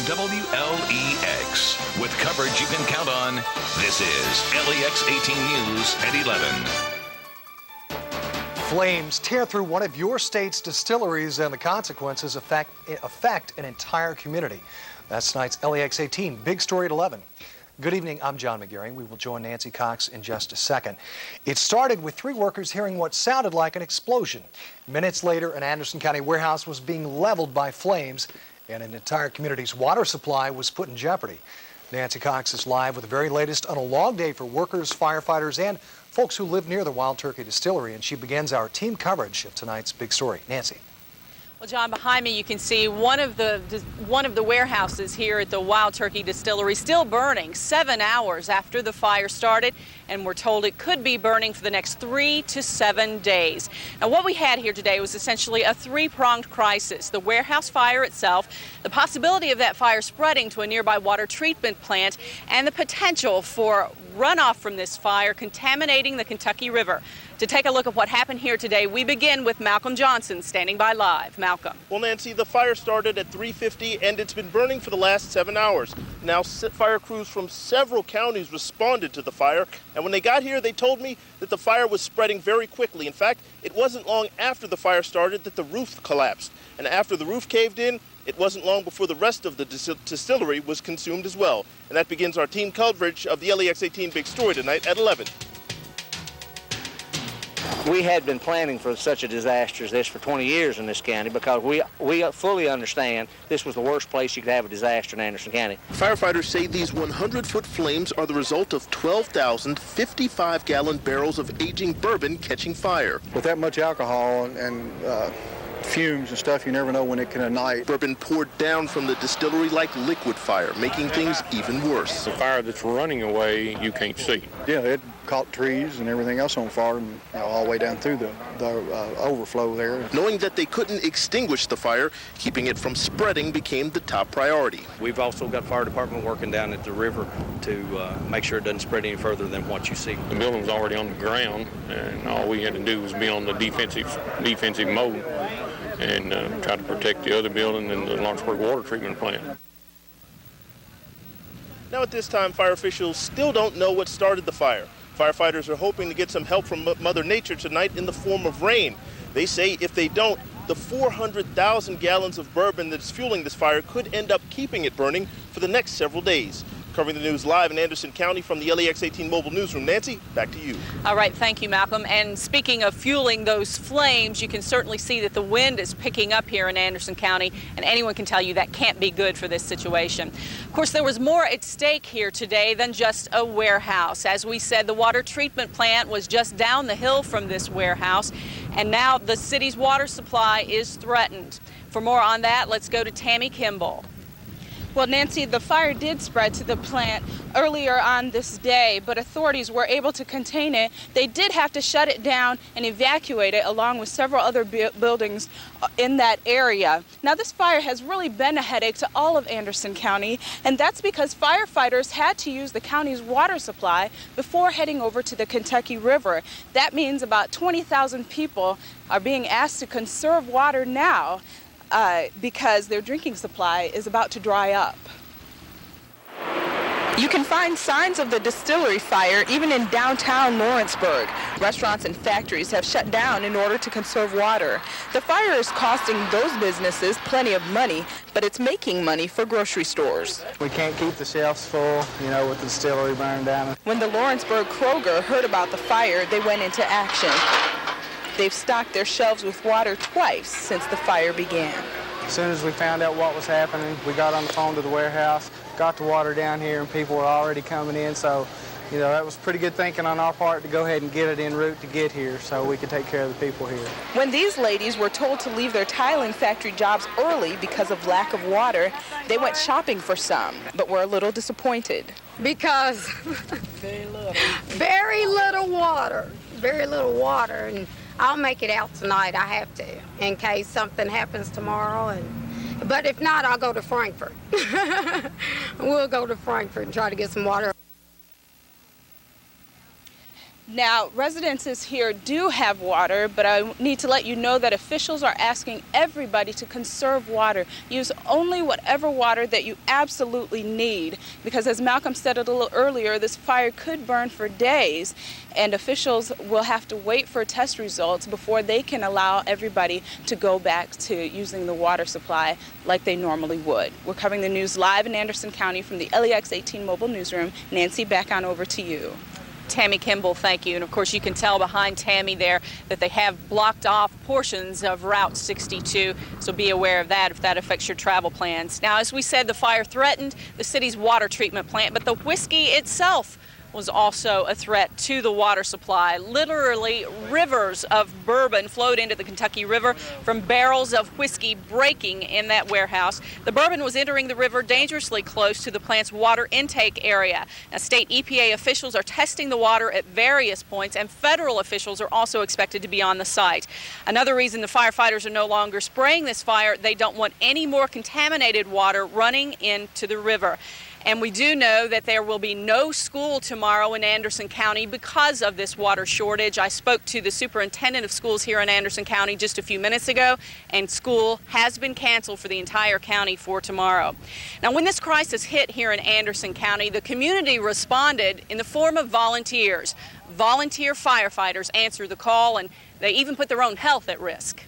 WLEX. With coverage you can count on, this is LEX 18 News at 11. Flames tear through one of your state's distilleries and the consequences affect an entire community. That's tonight's LEX 18 Big Story at 11. Good evening, I'm John McGary. We will join Nancy Cox in just a second. It started with 3 workers hearing what sounded like an explosion. Minutes later, an Anderson County warehouse was being leveled by flames, and an entire community's water supply was put in jeopardy. Nancy Cox is live with the very latest on a long day for workers, firefighters, and folks who live near the Wild Turkey Distillery, and she begins our team coverage of tonight's big story. Nancy. Well, John, behind me you can see one of the warehouses here at the Wild Turkey Distillery still burning 7 hours after the fire started, and we're told it could be burning for the next 3 to 7 days. Now, what we had here today was essentially a 3-pronged crisis: the warehouse fire itself, the possibility of that fire spreading to a nearby water treatment plant, and the potential for runoff from this fire contaminating the Kentucky River. To take a look at what happened here today, we begin with Malcom Johnson standing by live. Malcolm. Well, Nancy, the fire started at 3:50 and it's been burning for the last 7 hours. Now, fire crews from several counties responded to the fire, and when they got here, they told me that the fire was spreading very quickly. In fact, it wasn't long after the fire started that the roof collapsed, and after the roof caved in, it wasn't long before the rest of the distillery was consumed as well. And that begins our team coverage of the LEX 18 Big Story tonight at 11. We had been planning for such a disaster as this for 20 years in this county because we fully understand this was the worst place you could have a disaster in Anderson County. Firefighters say these 100-foot flames are the result of 12,000 55-gallon barrels of aging bourbon catching fire. With that much alcohol and fumes and stuff, you never know when it can ignite. Bourbon poured down from the distillery like liquid fire, making things even worse. The fire that's running away, you can't see. Yeah, it caught trees and everything else on fire, and all the way down through the overflow there. Knowing that they couldn't extinguish the fire, keeping it from spreading became the top priority. We've also got fire department working down at the river to make sure it doesn't spread any further than what you see. The building was already on the ground, and all we had to do was be on the defensive mode and try to protect the other building and the Lawrenceburg water treatment plant. Now at this time, fire officials still don't know what started the fire. Firefighters are hoping to get some help from Mother Nature tonight in the form of rain. They say if they don't, the 400,000 gallons of bourbon that's fueling this fire could end up keeping it burning for the next several days. Covering the news live in Anderson County from the LEX 18 Mobile Newsroom. Nancy, back to you. All right, thank you, Malcolm. And speaking of fueling those flames, you can certainly see that the wind is picking up here in Anderson County, and anyone can tell you that can't be good for this situation. Of course, there was more at stake here today than just a warehouse. As we said, the water treatment plant was just down the hill from this warehouse, and now the city's water supply is threatened. For more on that, let's go to Tami Kimball. Well, Nancy, the fire did spread to the plant earlier on this day, but authorities were able to contain it. They did have to shut it down and evacuate it along with several other buildings in that area. Now, this fire has really been a headache to all of Anderson County, and that's because firefighters had to use the county's water supply before heading over to the Kentucky River. That means about 20,000 people are being asked to conserve water now because their drinking supply is about to dry up. You can find signs of the distillery fire even in downtown Lawrenceburg. Restaurants and factories have shut down in order to conserve water. The fire is costing those businesses plenty of money, but it's making money for grocery stores. We can't keep the shelves full, with the distillery burned down. When the Lawrenceburg Kroger heard about the fire, they went into action. They've stocked their shelves with water twice since the fire began. As soon as we found out what was happening, we got on the phone to the warehouse, got the water down here, and people were already coming in. So, that was pretty good thinking on our part to go ahead and get it en route to get here so we could take care of the people here. When these ladies were told to leave their tiling factory jobs early because of lack of water, they went shopping for some, but were a little disappointed. Because very little water, and I'll make it out tonight. I have to, in case something happens tomorrow. But if not, I'll go to Frankfurt. We'll go to Frankfurt and try to get some water. Now, residences here do have water, but I need to let you know that officials are asking everybody to conserve water. Use only whatever water that you absolutely need, because as Malcolm said a little earlier, this fire could burn for days, and officials will have to wait for test results before they can allow everybody to go back to using the water supply like they normally would. We're covering the news live in Anderson County from the LEX-18 mobile newsroom. Nancy, back on over to you. Tami Kimball, thank you. And of course, you can tell behind Tami there that they have blocked off portions of Route 62, so be aware of that if that affects your travel plans. Now, as we said, the fire threatened the city's water treatment plant, but the whiskey itself was also a threat to the water supply. Literally, rivers of bourbon flowed into the Kentucky River from barrels of whiskey breaking in that warehouse. The bourbon was entering the river dangerously close to the plant's water intake area. Now, state EPA officials are testing the water at various points, and federal officials are also expected to be on the site. Another reason the firefighters are no longer spraying this fire, they don't want any more contaminated water running into the river. And we do know that there will be no school tomorrow in Anderson County because of this water shortage. I spoke to the superintendent of schools here in Anderson County just a few minutes ago, and school has been canceled for the entire county for tomorrow. Now, when this crisis hit here in Anderson County, the community responded in the form of volunteers. Volunteer firefighters answered the call, and they even put their own health at risk.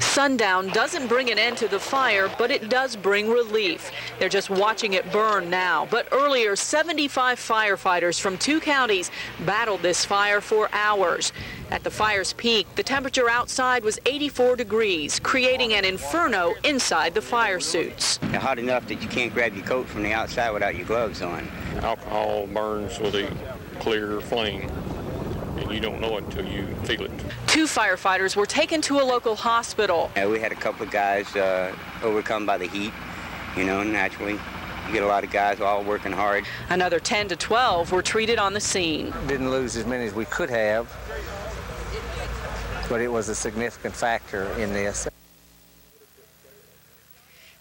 Sundown doesn't bring an end to the fire, but it does bring relief. They're just watching it burn now. But earlier, 75 firefighters from 2 counties battled this fire for hours. At the fire's peak, the temperature outside was 84 degrees, creating an inferno inside the fire suits. Hot enough that you can't grab your coat from the outside without your gloves on. Alcohol burns with a clear flame, and you don't know it until you feel it. 2 firefighters were taken to a local hospital. We had a couple of guys overcome by the heat, naturally. You get a lot of guys all working hard. Another 10 to 12 were treated on the scene. Didn't lose as many as we could have, but it was a significant factor in this.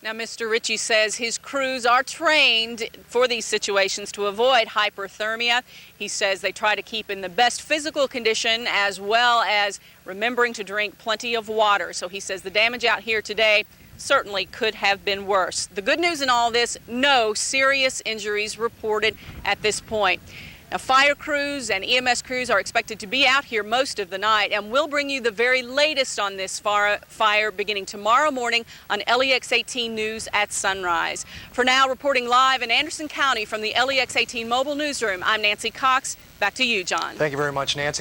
Now, Mr. Ritchie says his crews are trained for these situations to avoid hyperthermia. He says they try to keep in the best physical condition as well as remembering to drink plenty of water. So he says the damage out here today certainly could have been worse. The good news in all this, no serious injuries reported at this point. Now, fire crews and EMS crews are expected to be out here most of the night, and we'll bring you the very latest on this fire beginning tomorrow morning on LEX-18 News at sunrise. For now, reporting live in Anderson County from the LEX-18 mobile newsroom, I'm Nancy Cox. Back to you, John. Thank you very much, Nancy.